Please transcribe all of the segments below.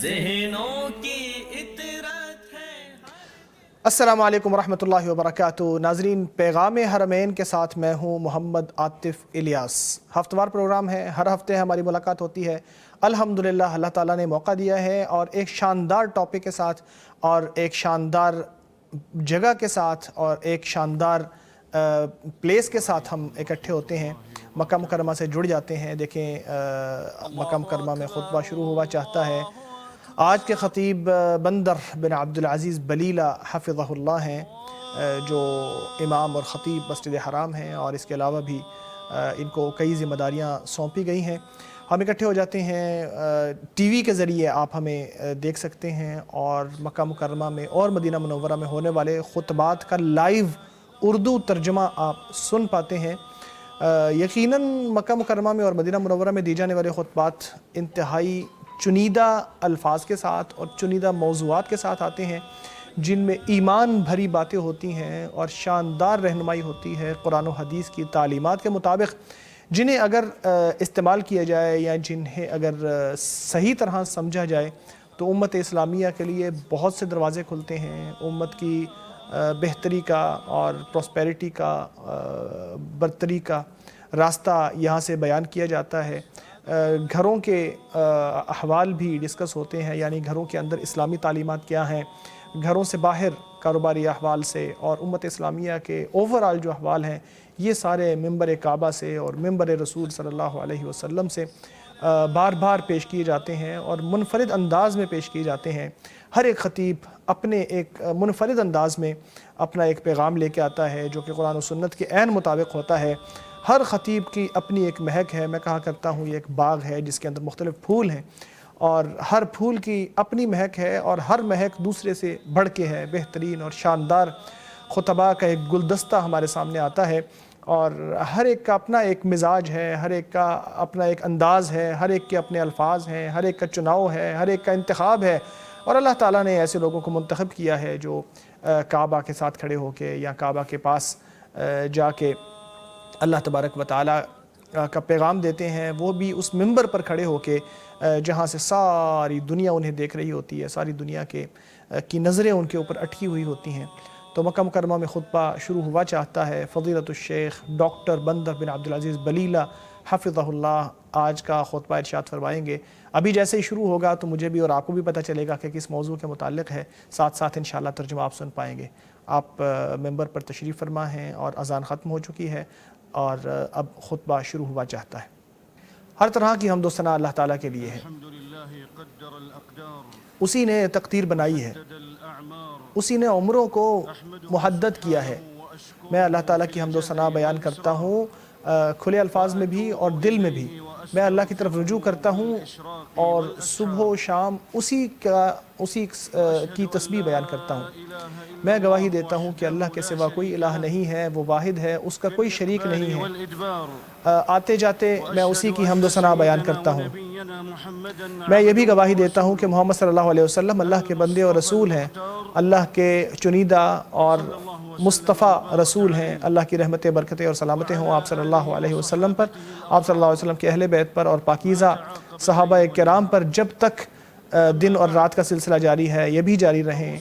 ذہنوں کی اطرت ہے۔ السلام علیکم ورحمۃ اللہ وبرکاتہ۔ ناظرین، پیغام حرمین کے ساتھ میں ہوں محمد عاطف الیاس۔ ہفتہ وار پروگرام ہے، ہر ہفتے ہماری ملاقات ہوتی ہے۔ الحمدللہ اللہ تعالیٰ نے موقع دیا ہے اور ایک شاندار ٹاپک کے ساتھ اور ایک شاندار جگہ کے ساتھ اور ایک شاندار پلیس کے ساتھ ہم اکٹھے ہوتے ہیں، مکہ مکرمہ سے جڑ جاتے ہیں۔ دیکھیں، مکہ مکرمہ میں خطبہ شروع ہوا چاہتا ہے۔ آج کے خطیب بندر بن عبدالعزیز بلیلہ حفظہ اللہ ہیں، جو امام اور خطیب مسجد حرام ہیں، اور اس کے علاوہ بھی ان کو کئی ذمہ داریاں سونپی گئی ہیں۔ ہم اکٹھے ہو جاتے ہیں، ٹی وی کے ذریعے آپ ہمیں دیکھ سکتے ہیں، اور مکہ مکرمہ میں اور مدینہ منورہ میں ہونے والے خطبات کا لائیو اردو ترجمہ آپ سن پاتے ہیں۔ یقیناً مکہ مکرمہ میں اور مدینہ منورہ میں دی جانے والے خطبات انتہائی چنیدہ الفاظ کے ساتھ اور چنیدہ موضوعات کے ساتھ آتے ہیں، جن میں ایمان بھری باتیں ہوتی ہیں اور شاندار رہنمائی ہوتی ہے قرآن و حدیث کی تعلیمات کے مطابق، جنہیں اگر استعمال کیا جائے یا جنہیں اگر صحیح طرح سمجھا جائے تو امت اسلامیہ کے لیے بہت سے دروازے کھلتے ہیں۔ امت کی بہتری کا اور پراسپیرٹی کا، برتری کا راستہ یہاں سے بیان کیا جاتا ہے۔ گھروں کے احوال بھی ڈسکس ہوتے ہیں، یعنی گھروں کے اندر اسلامی تعلیمات کیا ہیں، گھروں سے باہر کاروباری احوال سے، اور امت اسلامیہ کے اوورآل جو احوال ہیں، یہ سارے منبر کعبہ سے اور منبر رسول صلی اللہ علیہ وسلم سے بار بار پیش کیے جاتے ہیں اور منفرد انداز میں پیش کیے جاتے ہیں۔ ہر ایک خطیب اپنے ایک منفرد انداز میں اپنا ایک پیغام لے کے آتا ہے، جو کہ قرآن و سنت کے عین مطابق ہوتا ہے۔ ہر خطیب کی اپنی ایک مہک ہے۔ میں کہا کرتا ہوں یہ ایک باغ ہے جس کے اندر مختلف پھول ہیں، اور ہر پھول کی اپنی مہک ہے، اور ہر مہک دوسرے سے بڑھ کے ہے۔ بہترین اور شاندار خطبہ کا ایک گلدستہ ہمارے سامنے آتا ہے، اور ہر ایک کا اپنا ایک مزاج ہے، ہر ایک کا اپنا ایک انداز ہے، ہر ایک کے اپنے الفاظ ہیں، ہر ایک کا چناؤ ہے، ہر ایک کا انتخاب ہے، اور اللہ تعالیٰ نے ایسے لوگوں کو منتخب کیا ہے جو کعبہ کے ساتھ کھڑے ہو کے یا کعبہ کے پاس جا کے اللہ تبارک و تعالیٰ کا پیغام دیتے ہیں، وہ بھی اس منبر پر کھڑے ہو کے جہاں سے ساری دنیا انہیں دیکھ رہی ہوتی ہے، ساری دنیا کی نظریں ان کے اوپر اٹکی ہوئی ہوتی ہیں۔ تو مکہ مکرمہ میں خطبہ شروع ہوا چاہتا ہے۔ فضیلت الشیخ ڈاکٹر بندر بن عبدالعزیز بلیلہ حفظہ اللہ آج کا خطبہ ارشاد فرمائیں گے۔ ابھی جیسے ہی شروع ہوگا تو مجھے بھی اور آپ کو بھی پتہ چلے گا کہ کس موضوع کے متعلق ہے، ساتھ ساتھ انشاءاللہ ترجمہ آپ سن پائیں گے۔ آپ ممبر پر تشریف فرما ہیں اور اذان ختم ہو چکی ہے، اور اب خطبہ شروع ہوا چاہتا ہے۔ ہر طرح کی حمد و ثنا اللہ تعالیٰ کے لیے ہے۔ اسی نے تقدیر بنائی ہے، اسی نے عمروں کو محدد کیا ہے۔ میں اللہ تعالیٰ کی حمد و ثنا بیان کرتا ہوں، کھلے الفاظ میں بھی اور دل میں بھی۔ میں اللہ کی طرف رجوع کرتا ہوں اور صبح و شام اسی کی تسبیح بیان کرتا ہوں۔ میں گواہی دیتا ہوں کہ اللہ کے سوا کوئی الہ نہیں ہے، وہ واحد ہے، اس کا کوئی شریک نہیں ہے۔ آتے جاتے میں اسی کی حمد و ثنا بیان کرتا ہوں۔ میں یہ بھی گواہی دیتا ہوں کہ محمد صلی اللہ علیہ وسلم اللہ کے بندے اور رسول ہیں، اللہ کے چنیدہ اور مصطفیٰ رسول ہیں۔ اللہ کی رحمتیں، برکتیں اور سلامتیں ہوں آپ صلی اللہ علیہ وسلم پر، آپ صلی اللہ علیہ وسلم کے اہل بیت پر اور پاکیزہ صحابہ کرام پر، جب تک دن اور رات کا سلسلہ جاری ہے یہ بھی جاری رہیں۔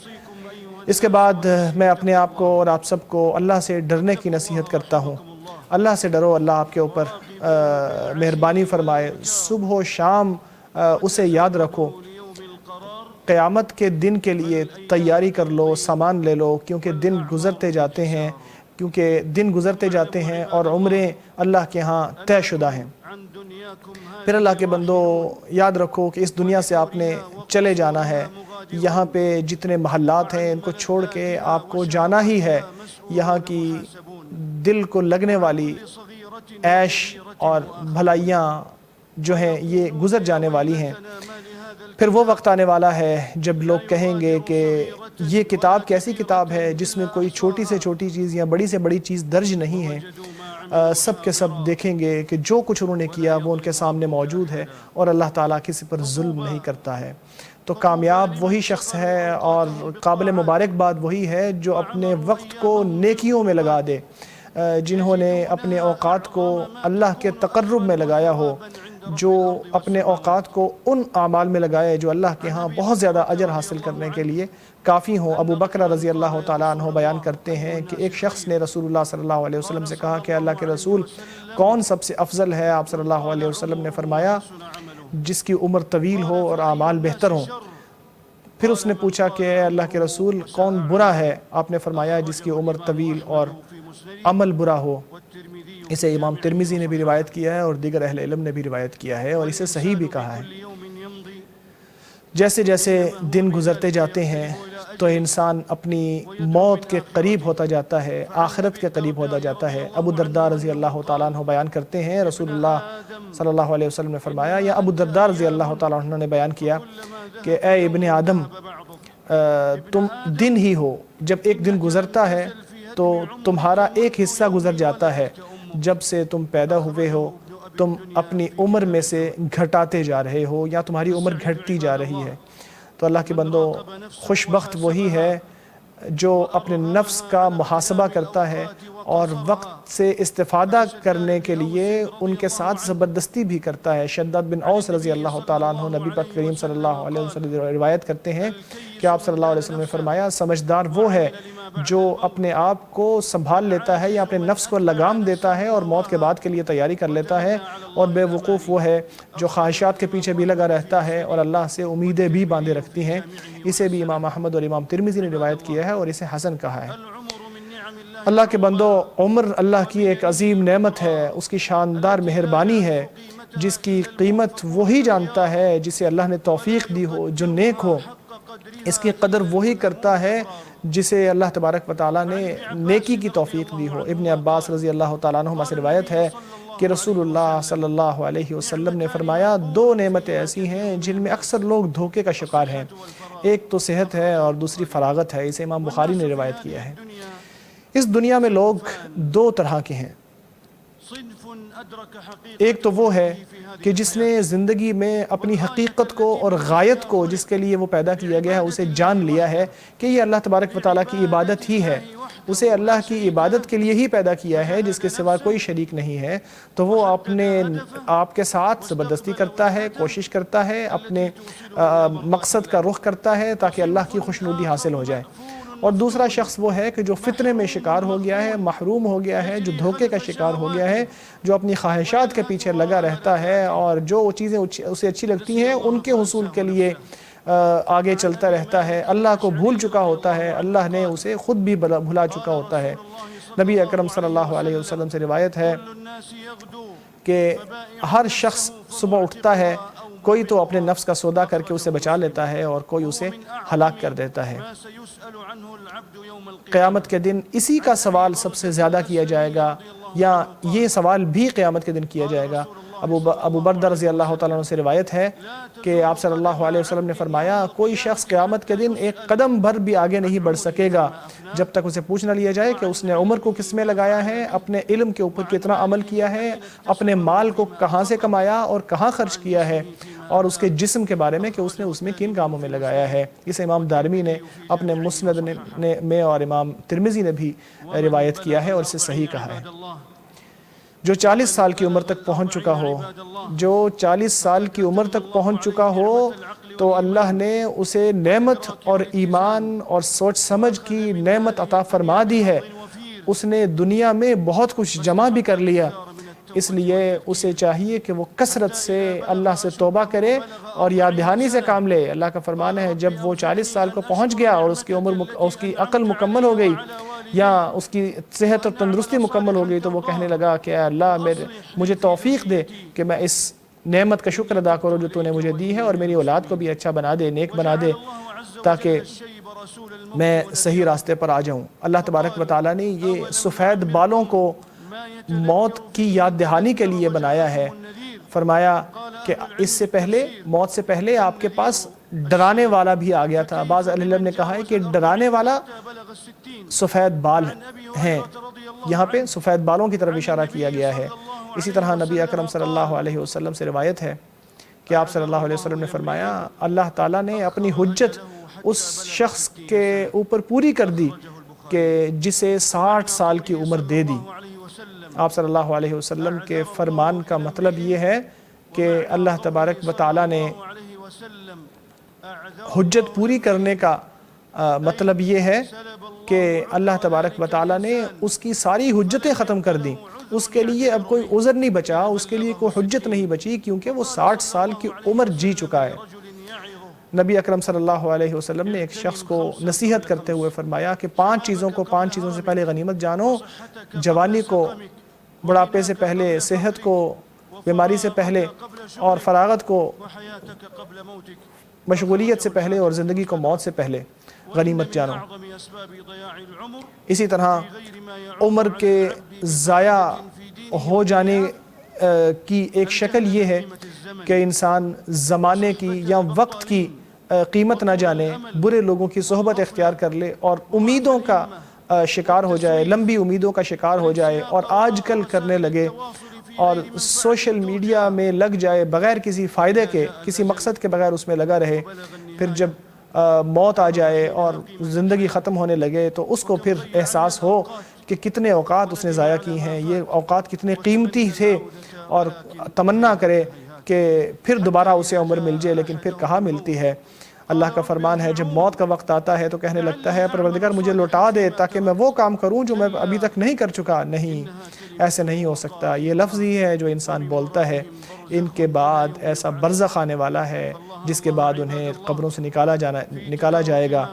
اس کے بعد میں اپنے آپ کو اور آپ سب کو اللہ سے ڈرنے کی نصیحت کرتا ہوں۔ اللہ سے ڈرو، اللہ آپ کے اوپر مہربانی فرمائے۔ صبح و شام اسے یاد رکھو۔ قیامت کے دن کے لیے تیاری کر لو، سامان لے لو، کیونکہ دن گزرتے جاتے ہیں اور عمریں اللہ کے ہاں طے شدہ ہیں۔ پھر اللہ کے بندو یاد رکھو کہ اس دنیا سے آپ نے چلے جانا ہے۔ یہاں پہ جتنے محلات ہیں ان کو چھوڑ کے آپ کو جانا ہی ہے۔ یہاں کی دل کو لگنے والی عیش اور بھلائیاں جو ہیں یہ گزر جانے والی ہیں۔ پھر وہ وقت آنے والا ہے جب لوگ کہیں گے کہ یہ کتاب کیسی کتاب ہے جس میں کوئی چھوٹی سے چھوٹی چیز یا بڑی سے بڑی چیز درج نہیں ہے۔ سب کے سب دیکھیں گے کہ جو کچھ انہوں نے کیا وہ ان کے سامنے موجود ہے، اور اللہ تعالیٰ کسی پر ظلم نہیں کرتا ہے۔ تو کامیاب وہی شخص ہے اور قابل مبارکباد وہی ہے جو اپنے وقت کو نیکیوں میں لگا دے، جنہوں نے اپنے اوقات کو اللہ کے تقرب میں لگایا ہو، جو اپنے اوقات کو ان اعمال میں لگائے جو اللہ کے ہاں بہت زیادہ اجر حاصل کرنے کے لیے کافی ہوں۔ ابو بکر رضی اللہ تعالیٰ عنہ بیان کرتے ہیں کہ ایک شخص نے رسول اللہ صلی اللہ علیہ وسلم سے کہا کہ اللہ کے رسول کون سب سے افضل ہے؟ آپ صلی اللہ علیہ وسلم نے فرمایا جس کی عمر طویل ہو اور اعمال بہتر ہوں۔ پھر اس نے پوچھا کہ اے اللہ کے رسول کون برا ہے؟ آپ نے فرمایا جس کی عمر طویل اور عمل برا ہو۔ اسے امام ترمذی نے بھی روایت کیا ہے اور دیگر اہل علم نے بھی روایت کیا ہے اور اسے صحیح بھی کہا ہے۔ جیسے جیسے دن گزرتے جاتے ہیں تو انسان اپنی موت کے قریب ہوتا جاتا ہے، آخرت کے قریب ہوتا جاتا ہے۔ ابو درداء رضی اللہ تعالیٰ عنہ بیان کرتے ہیں رسول اللہ صلی اللہ علیہ وسلم نے فرمایا، یا ابو درداء رضی اللہ تعالیٰ عنہ نے بیان کیا کہ اے ابن آدم تم دن ہی ہو، جب ایک دن گزرتا ہے تو تمہارا ایک حصہ گزر جاتا ہے، جب سے تم پیدا ہوئے ہو تم اپنی عمر میں سے گھٹاتے جا رہے ہو یا تمہاری عمر گھٹتی جا رہی ہے۔ تو اللہ کے بندو خوش بخت وہی ہے جو اپنے نفس کا محاسبہ کرتا ہے اور وقت سے استفادہ کرنے کے لیے ان کے ساتھ زبردستی بھی کرتا ہے۔ شداد بن اوس رضی اللہ تعالیٰ عنہ نبی پاک کریم صلی اللہ علیہ وسلم روایت کرتے ہیں کہ آپ صلی اللہ علیہ وسلم نے فرمایا سمجھدار وہ ہے جو اپنے آپ کو سنبھال لیتا ہے یا اپنے نفس کو لگام دیتا ہے اور موت کے بعد کے لیے تیاری کر لیتا ہے، اور بے وقوف وہ ہے جو خواہشات کے پیچھے بھی لگا رہتا ہے اور اللہ سے امیدیں بھی باندھے رکھتی ہیں۔ اسے بھی امام احمد اور امام ترمذی نے روایت کیا ہے اور اسے حسن کہا ہے۔ اللہ کے بندو عمر اللہ کی ایک عظیم نعمت ہے، اس کی شاندار مہربانی ہے جس کی قیمت وہی جانتا ہے جسے اللہ نے توفیق دی ہو، جو نیک ہو۔ اس کی قدر وہی کرتا ہے جسے اللہ تبارک و تعالیٰ نے نیکی کی توفیق دی ہو۔ ابن عباس رضی اللہ تعالیٰ عنہما سے روایت ہے کہ رسول اللہ صلی اللہ علیہ وسلم نے فرمایا دو نعمتیں ایسی ہیں جن میں اکثر لوگ دھوکے کا شکار ہیں، ایک تو صحت ہے اور دوسری فراغت ہے۔ اسے امام بخاری نے روایت کیا ہے۔ اس دنیا میں لوگ دو طرح کے ہیں، ایک تو وہ ہے کہ جس نے زندگی میں اپنی حقیقت کو اور غایت کو جس کے لیے وہ پیدا کیا گیا ہے اسے جان لیا ہے کہ یہ اللہ تبارک و تعالیٰ کی عبادت ہی ہے، اسے اللہ کی عبادت کے لیے ہی پیدا کیا ہے جس کے سوا کوئی شریک نہیں ہے، تو وہ اپنے آپ کے ساتھ زبردستی کرتا ہے، کوشش کرتا ہے، اپنے مقصد کا رخ کرتا ہے تاکہ اللہ کی خوشنودی حاصل ہو جائے۔ اور دوسرا شخص وہ ہے کہ جو فتنے میں شکار ہو گیا ہے، محروم ہو گیا ہے، جو دھوکے کا شکار ہو گیا ہے، جو اپنی خواہشات کے پیچھے لگا رہتا ہے اور جو چیزیں اسے اچھی لگتی ہیں ان کے حصول کے لیے آگے چلتا رہتا ہے، اللہ کو بھول چکا ہوتا ہے، اللہ نے اسے خود بھی بھلا چکا ہوتا ہے۔ نبی اکرم صلی اللہ علیہ وسلم سے روایت ہے کہ ہر شخص صبح اٹھتا ہے، کوئی تو اپنے نفس کا سودا کر کے اسے بچا لیتا ہے اور کوئی اسے ہلاک کر دیتا ہے۔ قیامت کے دن اسی کا سوال سب سے زیادہ کیا جائے گا، یا یہ سوال بھی قیامت کے دن کیا جائے گا۔ ابو بردہ رضی اللہ تعالیٰ عنہ سے روایت ہے کہ آپ صلی اللہ علیہ وسلم نے فرمایا کوئی شخص قیامت کے دن ایک قدم بھر بھی آگے نہیں بڑھ سکے گا جب تک اسے پوچھ نہ لیا جائے کہ اس نے عمر کو کس میں لگایا ہے، اپنے علم کے اوپر کتنا عمل کیا ہے، اپنے مال کو کہاں سے کمایا اور کہاں خرچ کیا ہے، اور اس کے جسم کے بارے میں کہ اس نے اس میں کن کاموں میں لگایا ہے۔ اسے امام دارمی نے اپنے مسند میں اور امام ترمذی نے بھی روایت کیا ہے اور اسے صحیح کہا ہے۔ جو 40 سال کی عمر تک پہنچ چکا ہو، جو 40 سال کی عمر تک پہنچ چکا ہو تو اللہ نے اسے نعمت اور ایمان اور سوچ سمجھ کی نعمت عطا فرما دی ہے، اس نے دنیا میں بہت کچھ جمع بھی کر لیا، اس لیے اسے چاہیے کہ وہ کثرت سے اللہ سے توبہ کرے اور یاد دہانی سے کام لے۔ اللہ کا فرمان ہے جب وہ 40 سال کو پہنچ گیا اور اس کی عقل مکمل ہو گئی یا اس کی صحت اور تندرستی مکمل ہو گئی تو وہ کہنے لگا کہ اے اللہ مجھے توفیق دے کہ میں اس نعمت کا شکر ادا کروں جو تو نے مجھے دی ہے، اور میری اولاد کو بھی اچھا بنا دے، نیک بنا دے، تاکہ میں صحیح راستے پر آ جاؤں۔ اللہ تبارک و تعالیٰ نے یہ سفید بالوں کو موت کی یاد دہانی کے لیے بنایا ہے۔ فرمایا کہ اس سے پہلے، موت سے پہلے آپ کے پاس ڈرانے والا بھی آ گیا تھا۔ بعض اہل علم نے کہا ہے کہ ڈرانے والا سفید بال ہیں، یہاں پہ سفید بالوں کی طرف اشارہ کیا گیا ہے۔ اسی طرح نبی اکرم صلی اللہ علیہ وسلم سے روایت ہے کہ آپ صلی اللہ علیہ وسلم نے فرمایا اللہ تعالیٰ نے اپنی حجت اس شخص کے اوپر پوری کر دی کہ جسے 60 سال کی عمر دے دی۔ آپ صلی اللہ علیہ وسلم کے فرمان کا مطلب یہ ہے کہ اللہ تبارک و تعالیٰ نے حجت پوری کرنے کا مطلب یہ ہے کہ اللہ تبارک و تعالیٰ نے اس کی ساری حجتیں ختم کر دیں، اس کے لیے اب کوئی عذر نہیں بچا، اس کے لیے کوئی حجت نہیں بچی، کیونکہ وہ 60 سال کی عمر جی چکا ہے۔ نبی اکرم صلی اللہ علیہ وسلم نے ایک شخص کو نصیحت کرتے ہوئے فرمایا کہ 5 چیزوں سے پہلے غنیمت جانو: جوانی کو، بڑھاپے سے پہلے، صحت کو، بیماری سے پہلے، اور فراغت کو، مشغولیت سے پہلے، اور زندگی کو موت سے پہلے غنیمت جانو۔ اسی طرح عمر کے ضائع ہو جانے کی ایک شکل یہ ہے کہ انسان زمانے کی یا وقت کی قیمت نہ جانے، برے لوگوں کی صحبت اختیار کر لے اور امیدوں کا شکار ہو جائے، لمبی امیدوں کا شکار ہو جائے اور آج کل کرنے لگے اور سوشل میڈیا میں لگ جائے بغیر کسی فائدے کے، کسی مقصد کے بغیر اس میں لگا رہے۔ پھر جب موت آ جائے اور زندگی ختم ہونے لگے تو اس کو پھر احساس ہو کہ کتنے اوقات اس نے ضائع کی ہیں، یہ اوقات کتنے قیمتی تھے، اور تمنا کرے کہ پھر دوبارہ اسے عمر مل جائے، لیکن پھر کہاں ملتی ہے۔ اللہ کا فرمان ہے جب موت کا وقت آتا ہے تو کہنے لگتا ہے پروردگار مجھے لوٹا دے تاکہ میں وہ کام کروں جو میں ابھی تک نہیں کر چکا۔ نہیں، ایسے نہیں ہو سکتا۔ یہ لفظ ہی ہے جو انسان بولتا ہے، ان کے بعد ایسا برزخ آنے والا ہے جس کے بعد انہیں قبروں سے نکالا جائے گا۔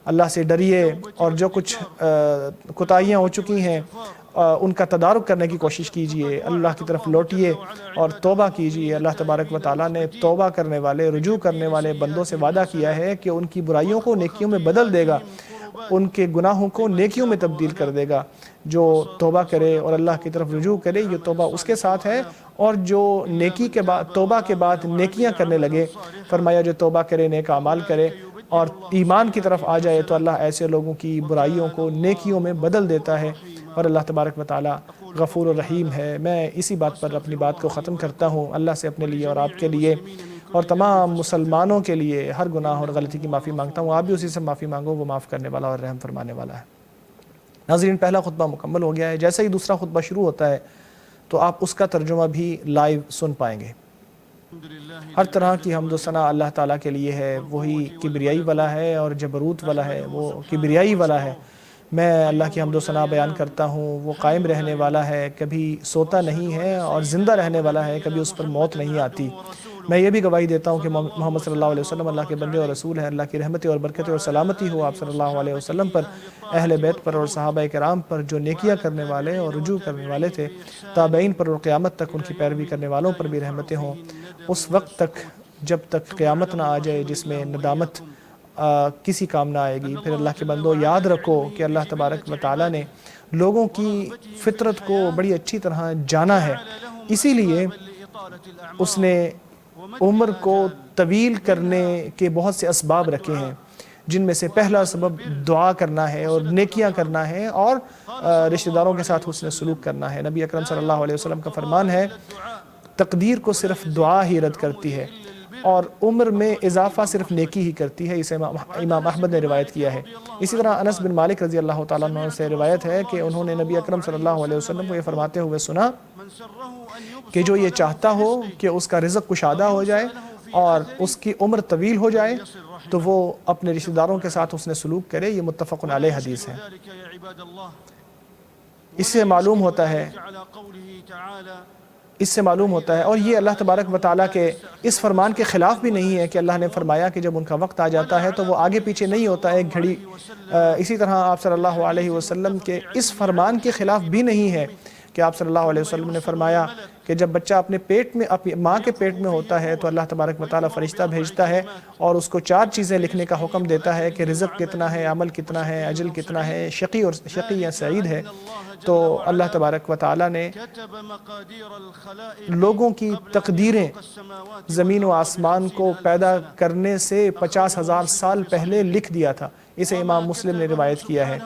اللہ سے ڈریے اور جو کچھ کوتاہیاں ہو چکی ہیں ان کا تدارک کرنے کی کوشش کیجئے، اللہ کی طرف لوٹیے اور توبہ کیجئے۔ اللہ تبارک و تعالیٰ نے توبہ کرنے والے، رجوع کرنے والے بندوں سے وعدہ کیا ہے کہ ان کی برائیوں کو نیکیوں میں بدل دے گا، ان کے گناہوں کو نیکیوں میں تبدیل کر دے گا۔ جو توبہ کرے اور اللہ کی طرف رجوع کرے یہ توبہ اس کے ساتھ ہے، اور جو نیکی کے بعد، توبہ کے بعد نیکیاں کرنے لگے، فرمایا جو توبہ کرے، نیک اعمال کرے اور ایمان کی طرف آ جائے تو اللہ ایسے لوگوں کی برائیوں کو نیکیوں میں بدل دیتا ہے، اور اللہ تبارک و تعالیٰ غفور و رحیم ہے۔ میں اسی بات پر اپنی بات کو ختم کرتا ہوں۔ اللہ سے اپنے لیے اور آپ کے لیے اور تمام مسلمانوں کے لیے ہر گناہ اور غلطی کی معافی مانگتا ہوں۔ آپ بھی اسی سے معافی مانگو، وہ معاف کرنے والا اور رحم فرمانے والا ہے۔ ناظرین، پہلا خطبہ مکمل ہو گیا ہے۔ جیسے ہی دوسرا خطبہ شروع ہوتا ہے تو آپ اس کا ترجمہ بھی لائیو سن پائیں گے۔ ہر طرح کی حمد و ثنا اللہ تعالیٰ کے لیے ہے، وہی کبریائی والا ہے اور جبروت والا ہے، وہ کبریائی والا ہے۔ میں اللہ کی حمد و ثنا بیان کرتا ہوں، وہ قائم رہنے والا ہے، کبھی سوتا نہیں ہے، اور زندہ رہنے والا ہے، کبھی اس پر موت نہیں آتی۔ میں یہ بھی گواہی دیتا ہوں کہ محمد صلی اللہ علیہ وسلم اللہ کے بندے اور رسول ہیں۔ اللہ کی رحمتیں اور برکتیں اور سلامتی ہو آپ صلی اللہ علیہ وسلم پر، اہل بیت پر اور صحابہ کرام پر جو نیکیاں کرنے والے اور رجوع کرنے والے تھے، تابعین پر اور قیامت تک ان کی پیروی کرنے والوں پر بھی رحمتیں ہوں، اس وقت تک جب تک قیامت نہ آ جائے جس میں ندامت کسی کام نہ آئے گی۔ پھر اللہ کے بندوں یاد رکھو کہ اللہ تبارک و تعالیٰ نے لوگوں کی فطرت کو بڑی اچھی طرح جانا ہے، اسی لیے اس نے عمر کو طویل کرنے کے بہت سے اسباب رکھے ہیں، جن میں سے پہلا سبب دعا کرنا ہے اور نیکیاں کرنا ہے اور رشتہ داروں کے ساتھ حسن سلوک کرنا ہے۔ نبی اکرم صلی اللہ علیہ وسلم کا فرمان ہے تقدیر کو صرف دعا ہی رد کرتی ہے اور عمر میں اضافہ صرف نیکی ہی کرتی ہے۔ اسے امام احمد نے روایت کیا ہے۔ اسی طرح انس بن مالک رضی اللہ تعالیٰ عنہ سے روایت ہے کہ انہوں نے نبی اکرم صلی اللہ علیہ وسلم کو یہ فرماتے ہوئے سنا کہ جو یہ چاہتا ہو کہ اس کا رزق کشادہ ہو جائے اور اس کی عمر طویل ہو جائے تو وہ اپنے رشتہ داروں کے ساتھ حسن سلوک کرے۔ یہ متفق علیہ حدیث ہے۔ اس سے معلوم ہوتا ہے اور یہ اللہ تبارک و تعالیٰ کے اس فرمان کے خلاف بھی نہیں ہے کہ اللہ نے فرمایا کہ جب ان کا وقت آ جاتا ہے تو وہ آگے پیچھے نہیں ہوتا ایک گھڑی۔ اسی طرح آپ صلی اللہ علیہ وسلم کے اس فرمان کے خلاف بھی نہیں ہے کہ آپ صلی اللہ علیہ وسلم نے فرمایا کہ جب بچہ اپنے پیٹ میں، اپنی ماں کے پیٹ میں ہوتا ہے تو اللہ تبارک و تعالیٰ فرشتہ بھیجتا ہے اور اس کو 4 چیزیں لکھنے کا حکم دیتا ہے کہ رزق کتنا ہے، عمل کتنا ہے، اجل کتنا ہے، شقی یا سعید ہے۔ تو اللہ تبارک و تعالیٰ نے لوگوں کی تقدیریں زمین و آسمان کو پیدا کرنے سے 50,000 سال پہلے لکھ دیا تھا۔ اسے امام مسلم نے روایت کیا ہے۔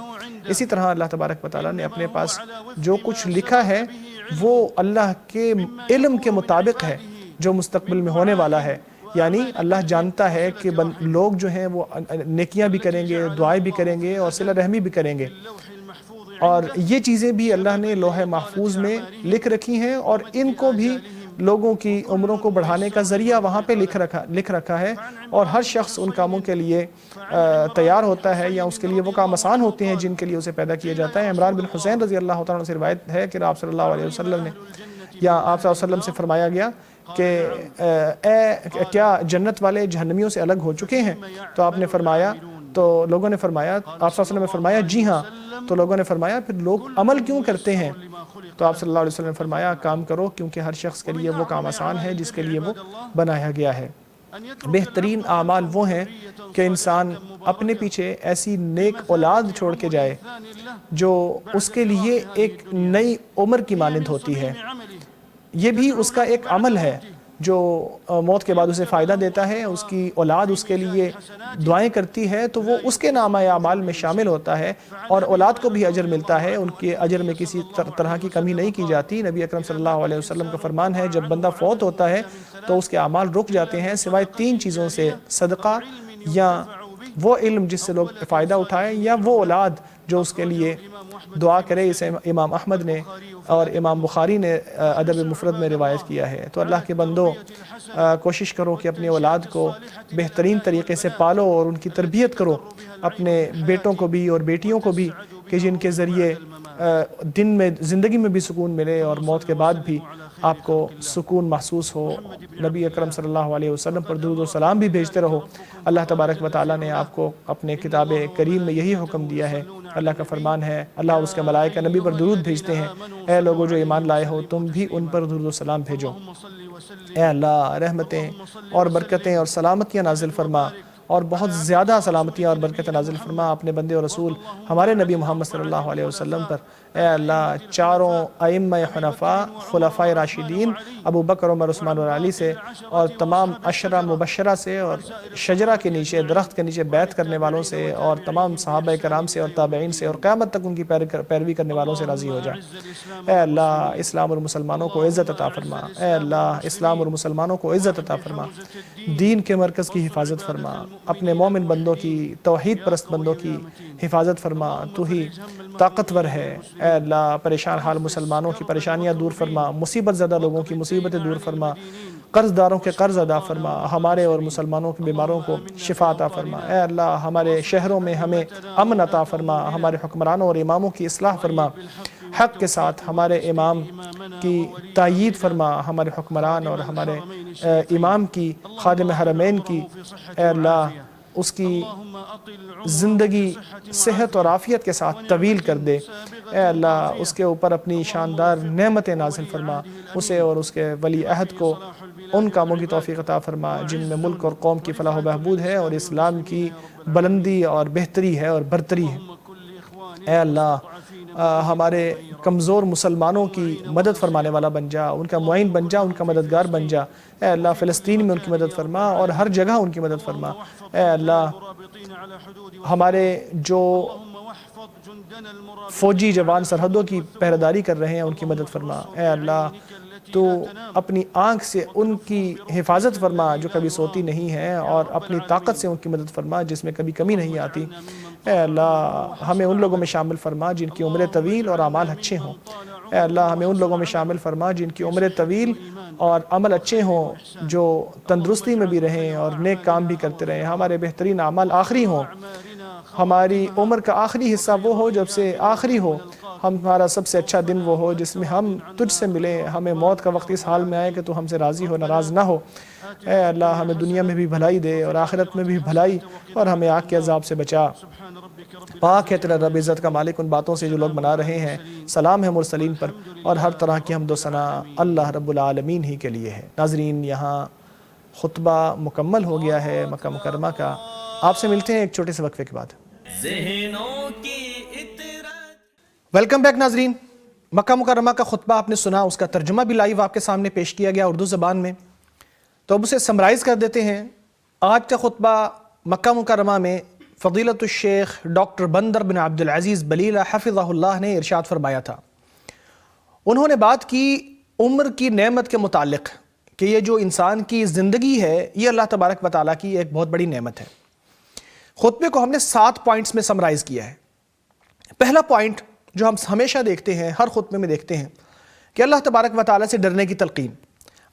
اسی طرح اللہ تبارک و تعالیٰ نے اپنے پاس جو کچھ لکھا ہے وہ اللہ کے علم کے مطابق ہے جو مستقبل میں ہونے والا ہے، یعنی اللہ جانتا ہے کہ لوگ جو ہیں وہ نیکیاں بھی کریں گے، دعائیں بھی کریں گے اور صلہ رحمی بھی کریں گے، اور یہ چیزیں بھی اللہ نے لوح محفوظ میں لکھ رکھی ہیں اور ان کو بھی لوگوں کی عمروں کو بڑھانے کا ذریعہ وہاں پہ لکھ رکھا ہے، اور ہر شخص ان کاموں کے لیے تیار ہوتا ہے، یا اس کے لیے وہ کام آسان ہوتے ہیں جن کے لیے اسے پیدا کیا جاتا ہے۔ عمران بن حسین رضی اللہ تعالیٰ عنہ سے روایت ہے کہ آپ صلی اللہ علیہ وسلم نے، یا آپ صلی اللہ علیہ وسلم سے فرمایا گیا کہ کیا جنت والے جہنمیوں سے الگ ہو چکے ہیں؟ تو آپ نے فرمایا، تو لوگوں نے فرمایا، آپ صلی اللہ علیہ وسلم نے فرمایا جی ہاں۔ تو لوگوں نے فرمایا پھر لوگ عمل کیوں کرتے ہیں؟ تو آپ صلی اللہ علیہ وسلم نے فرمایا کام کرو، کیونکہ ہر شخص کے لیے وہ کام آسان ہے جس کے لیے وہ بنایا گیا ہے۔ بہترین اعمال وہ ہیں کہ انسان اپنے پیچھے ایسی نیک اولاد چھوڑ کے جائے جو اس کے لیے ایک نئی عمر کی مانند ہوتی ہے۔ یہ بھی اس کا ایک عمل ہے جو موت کے بعد اسے فائدہ دیتا ہے، اس کی اولاد اس کے لیے دعائیں کرتی ہے تو وہ اس کے نامہ اعمال میں شامل ہوتا ہے، اور اولاد کو بھی اجر ملتا ہے، ان کے اجر میں کسی طرح کی کمی نہیں کی جاتی۔ نبی اکرم صلی اللہ علیہ وسلم کا فرمان ہے جب بندہ فوت ہوتا ہے تو اس کے اعمال رک جاتے ہیں سوائے 3 چیزوں سے: صدقہ، یا وہ علم جس سے لوگ فائدہ اٹھائیں، یا وہ اولاد جو اس کے لیے دعا کرے۔ اسے امام احمد نے اور امام بخاری نے ادب مفرد میں روایت کیا ہے۔ تو اللہ کے بندو، کوشش کرو کہ اپنی اولاد کو بہترین طریقے سے پالو اور ان کی تربیت کرو، اپنے بیٹوں کو بھی اور بیٹیوں کو بھی، کہ جن کے ذریعے دن میں زندگی میں بھی سکون ملے اور موت کے بعد بھی آپ کو سکون محسوس ہو۔ نبی اکرم صلی اللہ علیہ وسلم پر درود و سلام بھی بھیجتے رہو۔ اللہ تبارک و تعالیٰ نے آپ کو اپنے کتاب کریم میں یہی حکم دیا ہے۔ اللہ کا فرمان ہے، اللہ اور اس کے ملائکہ نبی پر درود بھیجتے ہیں، اے لوگوں جو ایمان لائے ہو تم بھی ان پر درود و سلام بھیجو۔ اے اللہ رحمتیں اور برکتیں اور سلامتیاں نازل فرما، اور بہت زیادہ سلامتیاں اور برکتیں نازل فرما اپنے بندے اور رسول ہمارے نبی محمد صلی اللہ علیہ وسلم پر۔ اے اللہ چاروں ائمہ حنفاء خلفائے راشدین ابو بکر، عمر، عثمان اور علی سے، اور تمام عشرہ مبشرہ سے، اور شجرہ کے نیچے، درخت کے نیچے بیعت کرنے والوں سے، اور تمام صحابہ کرام سے اور تابعین سے، اور قیامت تک ان کی پیروی کرنے والوں سے راضی ہو جا۔ اے اللہ اسلام اور مسلمانوں کو عزت عطا فرما، اے اللہ اسلام اور مسلمانوں کو عزت عطا فرما، دین کے مرکز کی حفاظت فرما، اپنے مومن بندوں کی، توحید پرست بندوں کی حفاظت فرما۔ تو ہی طاقتور ہے۔ اے اللہ پریشان حال مسلمانوں کی پریشانیاں دور فرما، مصیبت زدہ لوگوں کی مصیبتیں دور فرما، قرض داروں کے قرض ادا فرما، ہمارے اور مسلمانوں کے بیماروں کو شفا عطا فرما۔ اے اللہ ہمارے شہروں میں ہمیں امن عطا فرما، ہمارے حکمرانوں اور اماموں کی اصلاح فرما، حق کے ساتھ ہمارے امام کی تائید فرما، ہمارے حکمران اور ہمارے امام کی، خادم حرمین کی، اے اللہ اس کی زندگی صحت اور عافیت کے ساتھ طویل کر دے۔ اے اللہ اس کے اوپر اپنی شاندار نعمتیں نازل فرما، اسے اور اس کے ولی عہد کو ان کاموں کی توفیق عطا فرما جن میں ملک اور قوم کی فلاح و بہبود ہے اور اسلام کی بلندی اور بہتری ہے اور برتری ہے۔ اے اللہ ہمارے کمزور مسلمانوں کی مدد فرمانے والا بن جا، ان کا معین بن جا، ان کا مددگار بن جا۔ اے اللہ فلسطین میں ان کی مدد فرما اور ہر جگہ ان کی مدد فرما۔ اے اللہ ہمارے جو فوجی جوان سرحدوں کی پہرےداری کر رہے ہیں ان کی مدد فرما۔ اے اللہ تو اپنی آنکھ سے ان کی حفاظت فرما جو کبھی سوتی نہیں ہے، اور اپنی طاقت سے ان کی مدد فرما جس میں کبھی کمی نہیں آتی۔ اے اللہ ہمیں ان لوگوں میں شامل فرما جن کی عمریں طویل اور اعمال اچھے ہوں۔ اے اللہ ہمیں ان لوگوں میں شامل فرما جن کی عمریں طویل اور عمل اچھے ہوں، جو تندرستی میں بھی رہیں اور نیک کام بھی کرتے رہیں، ہمارے بہترین اعمال آخری ہوں، ہماری عمر کا آخری حصہ وہ ہو جب سے آخری ہو، ہمارا سب سے اچھا دن وہ ہو جس میں ہم تجھ سے ملیں، ہمیں موت کا وقت اس حال میں آئے کہ تو ہم سے راضی ہو، ناراض نہ ہو۔ اے اللہ ہمیں دنیا میں بھی بھلائی دے اور آخرت میں بھی بھلائی، اور ہمیں آگ کے عذاب سے بچا۔ پاک ہے تیرا رب عزت کا مالک ان باتوں سے جو لوگ بنا رہے ہیں، سلام ہے مرسلین پر، اور ہر طرح کی حمد و ثنا اللہ رب العالمین ہی کے لیے ہے۔ ناظرین یہاں خطبہ مکمل ہو گیا ہے مکہ مکرمہ کا، آپ سے ملتے ہیں ایک چھوٹے سے وقفے کے بعد۔ ذہنوں کی اطراء ویلکم بیک ناظرین، مکہ مکرمہ کا خطبہ آپ نے سنا، اس کا ترجمہ بھی لائیو آپ کے سامنے پیش کیا گیا اردو زبان میں، تو اب اسے سمرائز کر دیتے ہیں۔ آج کا خطبہ مکہ مکرمہ میں فضیلت الشیخ ڈاکٹر بندر بن عبد العزیز بلیلہ حفظہ اللہ نے ارشاد فرمایا تھا۔ انہوں نے بات کی عمر کی نعمت کے متعلق کہ یہ جو انسان کی زندگی ہے یہ اللہ تبارک و تعالیٰ کی ایک بہت بڑی نعمت ہے۔ خطبے کو ہم نے 7 پوائنٹس میں سمرائز کیا ہے۔ پہلا پوائنٹ جو ہم ہمیشہ دیکھتے ہیں، ہر خطبے میں دیکھتے ہیں، کہ اللہ تبارک و تعالیٰ سے ڈرنے کی تلقین۔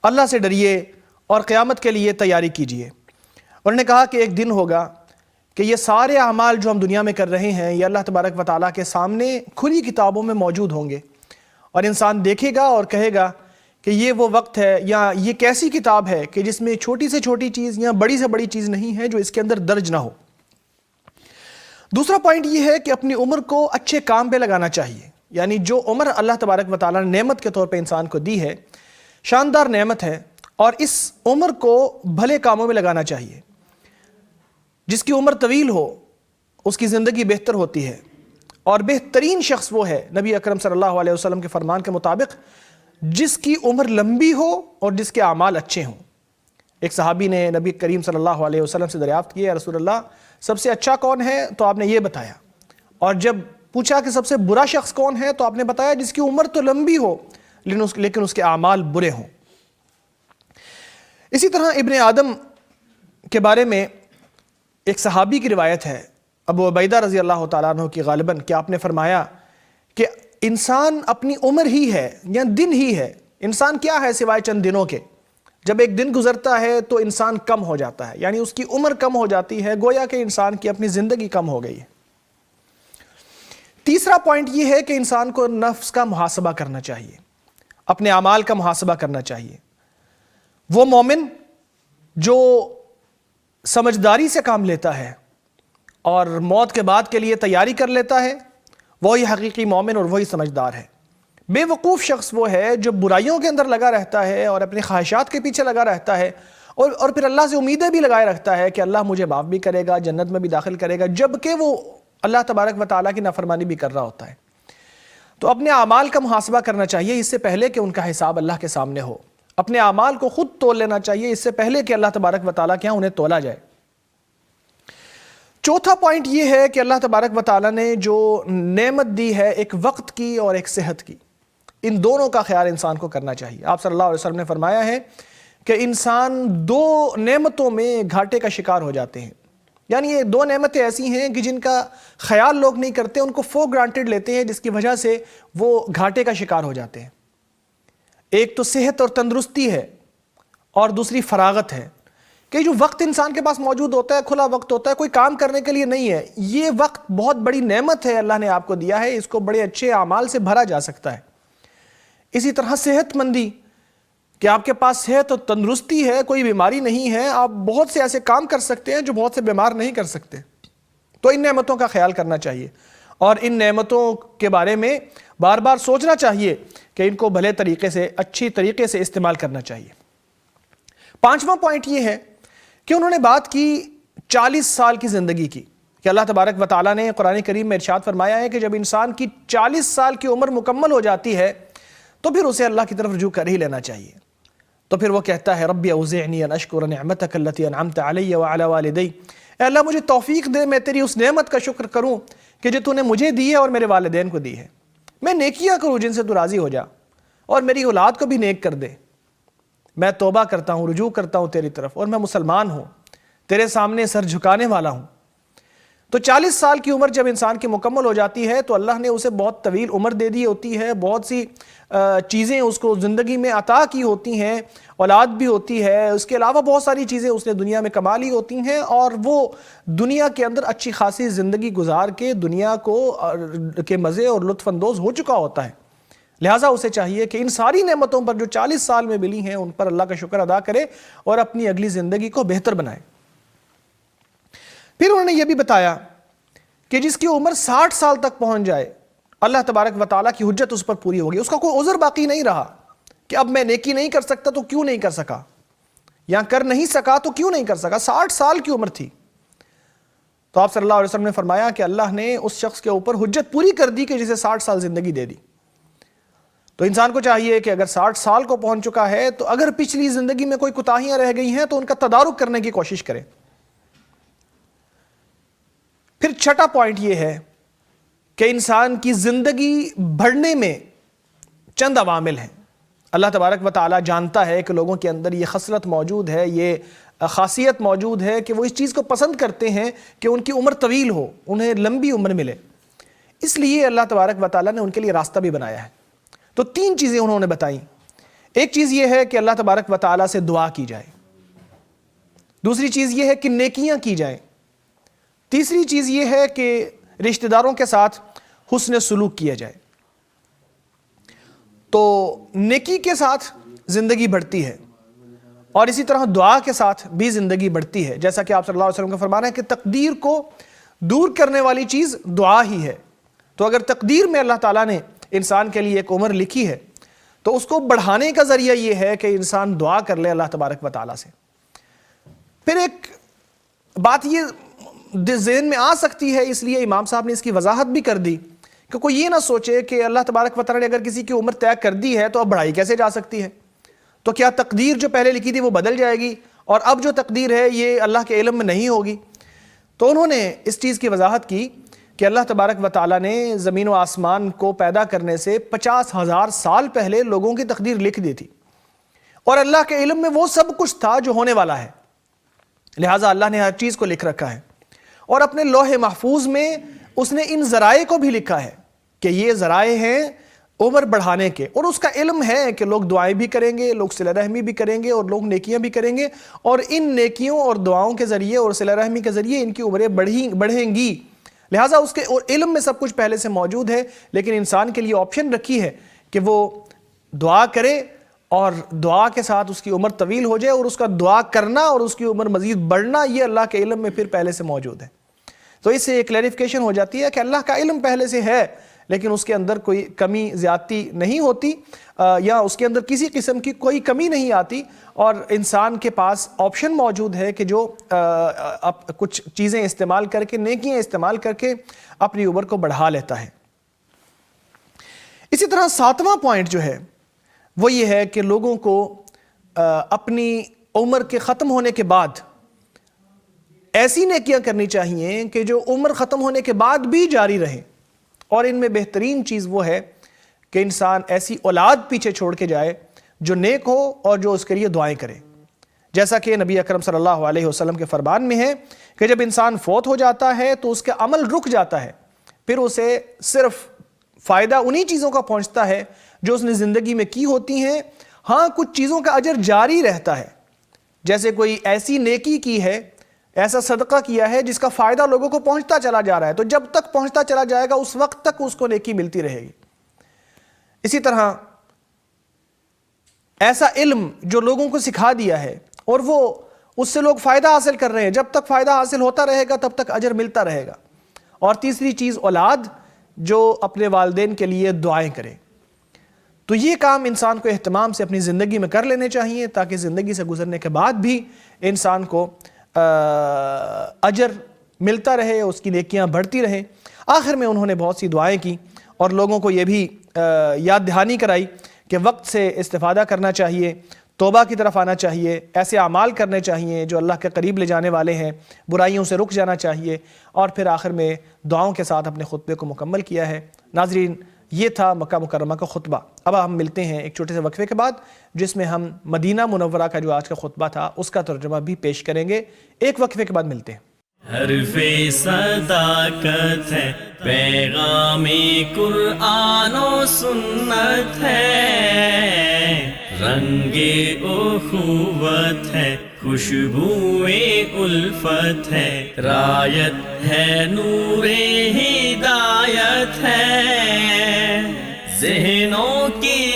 اللہ سے ڈریے اور قیامت کے لیے تیاری کیجیے۔ انہوں نے کہا کہ ایک دن ہوگا کہ یہ سارے اعمال جو ہم دنیا میں کر رہے ہیں یہ اللہ تبارک و تعالیٰ کے سامنے کھلی کتابوں میں موجود ہوں گے، اور انسان دیکھے گا اور کہے گا کہ یہ وہ وقت ہے یا یہ کیسی کتاب ہے کہ جس میں چھوٹی سے چھوٹی چیز یا بڑی سے بڑی چیز نہیں ہے جو اس کے اندر درج نہ ہو۔ دوسرا پوائنٹ یہ ہے کہ اپنی عمر کو اچھے کام پہ لگانا چاہیے، یعنی جو عمر اللہ تبارک و تعالیٰ نے نعمت کے طور پہ انسان کو دی ہے، شاندار نعمت ہے، اور اس عمر کو بھلے کاموں میں لگانا چاہیے۔ جس کی عمر طویل ہو اس کی زندگی بہتر ہوتی ہے، اور بہترین شخص وہ ہے نبی اکرم صلی اللہ علیہ وسلم کے فرمان کے مطابق جس کی عمر لمبی ہو اور جس کے اعمال اچھے ہوں۔ ایک صحابی نے نبی کریم صلی اللہ علیہ وسلم سے دریافت کی، یا رسول اللہ سب سے اچھا کون ہے؟ تو آپ نے یہ بتایا، اور جب پوچھا کہ سب سے برا شخص کون ہے تو آپ نے بتایا جس کی عمر تو لمبی ہو لیکن اس کے اعمال برے ہوں۔ اسی طرح ابن آدم کے بارے میں ایک صحابی کی روایت ہے، ابو عبیدہ رضی اللہ تعالیٰ عنہ کی غالباً، کہ آپ نے فرمایا کہ انسان اپنی عمر ہی ہے یا دن ہی ہے۔ انسان کیا ہے سوائے چند دنوں کے؟ جب ایک دن گزرتا ہے تو انسان کم ہو جاتا ہے، یعنی اس کی عمر کم ہو جاتی ہے، گویا کہ انسان کی اپنی زندگی کم ہو گئی ہے۔ تیسرا پوائنٹ یہ ہے کہ انسان کو نفس کا محاسبہ کرنا چاہیے، اپنے اعمال کا محاسبہ کرنا چاہیے۔ وہ مومن جو سمجھداری سے کام لیتا ہے اور موت کے بعد کے لیے تیاری کر لیتا ہے، وہی حقیقی مومن اور وہی سمجھدار ہے۔ بے وقوف شخص وہ ہے جو برائیوں کے اندر لگا رہتا ہے اور اپنی خواہشات کے پیچھے لگا رہتا ہے، اور پھر اللہ سے امیدیں بھی لگائے رکھتا ہے کہ اللہ مجھے معاف بھی کرے گا، جنت میں بھی داخل کرے گا، جبکہ وہ اللہ تبارک و تعالیٰ کی نافرمانی بھی کر رہا ہوتا ہے۔ تو اپنے اعمال کا محاسبہ کرنا چاہیے اس سے پہلے کہ ان کا حساب اللہ کے سامنے ہو۔ اپنے اعمال کو خود تول لینا چاہیے اس سے پہلے کہ اللہ تبارک و تعالیٰ کے ہاں انہیں تولا جائے۔ چوتھا پوائنٹ یہ ہے کہ اللہ تبارک و تعالیٰ نے جو نعمت دی ہے ایک وقت کی اور ایک صحت کی، ان دونوں کا خیال انسان کو کرنا چاہیے۔ آپ صلی اللہ علیہ وسلم نے فرمایا ہے کہ انسان دو نعمتوں میں گھاٹے کا شکار ہو جاتے ہیں، یعنی یہ دو نعمتیں ایسی ہیں کہ جن کا خیال لوگ نہیں کرتے، ان کو فور گرانٹیڈ لیتے ہیں، جس کی وجہ سے وہ گھاٹے کا شکار ہو جاتے ہیں۔ ایک تو صحت اور تندرستی ہے، اور دوسری فراغت ہے، کہ جو وقت انسان کے پاس موجود ہوتا ہے، کھلا وقت ہوتا ہے، کوئی کام کرنے کے لیے نہیں ہے۔ یہ وقت بہت بڑی نعمت ہے، اللہ نے آپ کو دیا ہے، اس کو بڑے اچھے اعمال سے بھرا جا سکتا ہے۔ اسی طرح صحت مندی، کہ آپ کے پاس صحت اور تندرستی ہے، کوئی بیماری نہیں ہے، آپ بہت سے ایسے کام کر سکتے ہیں جو بہت سے بیمار نہیں کر سکتے۔ تو ان نعمتوں کا خیال کرنا چاہیے، اور ان نعمتوں کے بارے میں بار بار سوچنا چاہیے کہ ان کو بھلے طریقے سے، اچھی طریقے سے استعمال کرنا چاہیے۔ پانچواں پوائنٹ یہ ہے کہ انہوں نے بات کی 40 سال کی زندگی کی، کہ اللہ تبارک و تعالیٰ نے قرآن کریم میں ارشاد فرمایا ہے کہ جب انسان کی 40 سال کی عمر مکمل ہو جاتی ہے تو پھر اسے اللہ کی طرف رجوع کر ہی لینا چاہیے۔ تو پھر وہ کہتا ہے رب اوزعنی ان اشکر نعمتک التی انعمت علی وعلی والدی، اے اللہ مجھے توفیق دے میں تیری اس نعمت کا شکر کروں کہ جو تو نے مجھے دی ہے اور میرے والدین کو دی ہے، میں نیکیاں کروں جن سے تو راضی ہو جا، اور میری اولاد کو بھی نیک کر دے۔ میں توبہ کرتا ہوں، رجوع کرتا ہوں تیری طرف، اور میں مسلمان ہوں، تیرے سامنے سر جھکانے والا ہوں۔ تو 40 سال کی عمر جب انسان کی مکمل ہو جاتی ہے تو اللہ نے اسے بہت طویل عمر دے دی ہوتی ہے، بہت سی چیزیں اس کو زندگی میں عطا کی ہوتی ہیں، اولاد بھی ہوتی ہے، اس کے علاوہ بہت ساری چیزیں اس نے دنیا میں کما لی ہوتی ہیں، اور وہ دنیا کے اندر اچھی خاصی زندگی گزار کے دنیا کو کے مزے اور لطف اندوز ہو چکا ہوتا ہے۔ لہٰذا اسے چاہیے کہ ان ساری نعمتوں پر جو 40 سال میں ملی ہیں ان پر اللہ کا شکر ادا کرے اور اپنی اگلی زندگی کو بہتر بنائے۔ پھر انہوں نے یہ بھی بتایا کہ جس کی عمر 60 سال تک پہنچ جائے، اللہ تبارک و تعالیٰ کی حجت اس پر پوری ہوگی، اس کا کوئی عذر باقی نہیں رہا کہ اب میں نیکی نہیں کر سکتا تو کیوں نہیں کر سکا، یا کر نہیں سکا تو کیوں نہیں کر سکا۔ 60 سال کی عمر تھی، تو آپ صلی اللہ علیہ وسلم نے فرمایا کہ اللہ نے اس شخص کے اوپر حجت پوری کر دی کہ جسے 60 سال زندگی دے دی۔ تو انسان کو چاہیے کہ اگر 60 سال کو پہنچ چکا ہے تو اگر پچھلی زندگی میں کوئی کوتاہیاں رہ گئی ہیں تو ان کا تدارک کرنے کی کوشش کرے۔ پھر چھٹا پوائنٹ یہ ہے کہ انسان کی زندگی بڑھنے میں چند عوامل ہیں۔ اللہ تبارک و تعالیٰ جانتا ہے کہ لوگوں کے اندر یہ خصلت موجود ہے، یہ خاصیت موجود ہے کہ وہ اس چیز کو پسند کرتے ہیں کہ ان کی عمر طویل ہو، انہیں لمبی عمر ملے، اس لیے اللہ تبارک و تعالیٰ نے ان کے لیے راستہ بھی بنایا ہے۔ تو 3 چیزیں انہوں نے بتائیں۔ ایک چیز یہ ہے کہ اللہ تبارک و تعالیٰ سے دعا کی جائے، دوسری چیز یہ ہے کہ نیکیاں کی جائیں، تیسری چیز یہ ہے کہ رشتہ داروں کے ساتھ حسن سلوک کیا جائے۔ تو نیکی کے ساتھ زندگی بڑھتی ہے اور اسی طرح دعا کے ساتھ بھی زندگی بڑھتی ہے، جیسا کہ آپ صلی اللہ علیہ وسلم کا فرمانا ہے کہ تقدیر کو دور کرنے والی چیز دعا ہی ہے۔ تو اگر تقدیر میں اللہ تعالیٰ نے انسان کے لیے ایک عمر لکھی ہے تو اس کو بڑھانے کا ذریعہ یہ ہے کہ انسان دعا کر لے اللہ تبارک و تعالیٰ سے۔ پھر ایک بات یہ ذہن میں آ سکتی ہے، اس لیے امام صاحب نے اس کی وضاحت بھی کر دی کہ کوئی یہ نہ سوچے کہ اللہ تبارک و تعالیٰ نے اگر کسی کی عمر طے کر دی ہے تو اب بڑھائی کیسے جا سکتی ہے، تو کیا تقدیر جو پہلے لکھی تھی وہ بدل جائے گی اور اب جو تقدیر ہے یہ اللہ کے علم میں نہیں ہوگی؟ تو انہوں نے اس چیز کی وضاحت کی کہ اللہ تبارک و تعالیٰ نے زمین و آسمان کو پیدا کرنے سے 50,000 سال پہلے لوگوں کی تقدیر لکھ دی تھی، اور اللہ کے علم میں وہ سب کچھ تھا جو ہونے والا ہے، لہٰذا اللہ نے ہر چیز کو لکھ رکھا ہے، اور اپنے لوح محفوظ میں اس نے ان ذرائع کو بھی لکھا ہے کہ یہ ذرائع ہیں عمر بڑھانے کے، اور اس کا علم ہے کہ لوگ دعائیں بھی کریں گے، لوگ صلہ رحمی بھی کریں گے، اور لوگ نیکیاں بھی کریں گے، اور ان نیکیوں اور دعاؤں کے ذریعے اور صلہ رحمی کے ذریعے ان کی عمریں بڑھیں گی، لہٰذا اس کے علم میں سب کچھ پہلے سے موجود ہے، لیکن انسان کے لیے آپشن رکھی ہے کہ وہ دعا کرے اور دعا کے ساتھ اس کی عمر طویل ہو جائے، اور اس کا دعا کرنا اور اس کی عمر مزید بڑھنا یہ اللہ کے علم میں پھر پہلے سے موجود ہے۔ تو اس سے ایک کلیریفیکیشن ہو جاتی ہے کہ اللہ کا علم پہلے سے ہے، لیکن اس کے اندر کوئی کمی زیادتی نہیں ہوتی، یا اس کے اندر کسی قسم کی کوئی کمی نہیں آتی، اور انسان کے پاس آپشن موجود ہے کہ جو کچھ چیزیں استعمال کر کے، نیکیاں استعمال کر کے اپنی عمر کو بڑھا لیتا ہے۔ اسی طرح 7واں پوائنٹ جو ہے وہ یہ ہے کہ لوگوں کو اپنی عمر کے ختم ہونے کے بعد ایسی نیکیاں کرنی چاہیے کہ جو عمر ختم ہونے کے بعد بھی جاری رہیں، اور ان میں بہترین چیز وہ ہے کہ انسان ایسی اولاد پیچھے چھوڑ کے جائے جو نیک ہو اور جو اس کے لیے دعائیں کرے، جیسا کہ نبی اکرم صلی اللہ علیہ وسلم کے فرمان میں ہے کہ جب انسان فوت ہو جاتا ہے تو اس کا عمل رک جاتا ہے، پھر اسے صرف فائدہ انہی چیزوں کا پہنچتا ہے جو اس نے زندگی میں کی ہوتی ہیں۔ ہاں، کچھ چیزوں کا اجر جاری رہتا ہے، جیسے کوئی ایسی نیکی کی ہے، ایسا صدقہ کیا ہے جس کا فائدہ لوگوں کو پہنچتا چلا جا رہا ہے، تو جب تک پہنچتا چلا جائے گا اس وقت تک اس کو نیکی ملتی رہے گی۔ اسی طرح ایسا علم جو لوگوں کو سکھا دیا ہے اور وہ اس سے لوگ فائدہ حاصل کر رہے ہیں، جب تک فائدہ حاصل ہوتا رہے گا تب تک اجر ملتا رہے گا۔ اور تیسری چیز اولاد جو اپنے والدین کے لیے دعائیں کرے۔ تو یہ کام انسان کو اہتمام سے اپنی زندگی میں کر لینے چاہیے تاکہ زندگی سے گزرنے کے بعد بھی انسان کو اجر ملتا رہے، اس کی نیکیاں بڑھتی رہیں۔ آخر میں انہوں نے بہت سی دعائیں کی اور لوگوں کو یہ بھی یاد دہانی کرائی کہ وقت سے استفادہ کرنا چاہیے، توبہ کی طرف آنا چاہیے، ایسے اعمال کرنے چاہیے جو اللہ کے قریب لے جانے والے ہیں، برائیوں سے رک جانا چاہیے، اور پھر آخر میں دعاؤں کے ساتھ اپنے خطبے کو مکمل کیا ہے۔ ناظرین، یہ تھا مکہ مکرمہ کا خطبہ۔ اب ہم ملتے ہیں ایک چھوٹے سے وقفے کے بعد، جس میں ہم مدینہ منورہ کا جو آج کا خطبہ تھا اس کا ترجمہ بھی پیش کریں گے۔ ایک وقفے کے بعد ملتے ہیں۔ حرف صداقت ہے، پیغام قرآن و سنت ہے، رنگ اخوت ہے، خوشبو الفت ہے، رایت ہے، نور ہدایت ہے، ذہنوں کی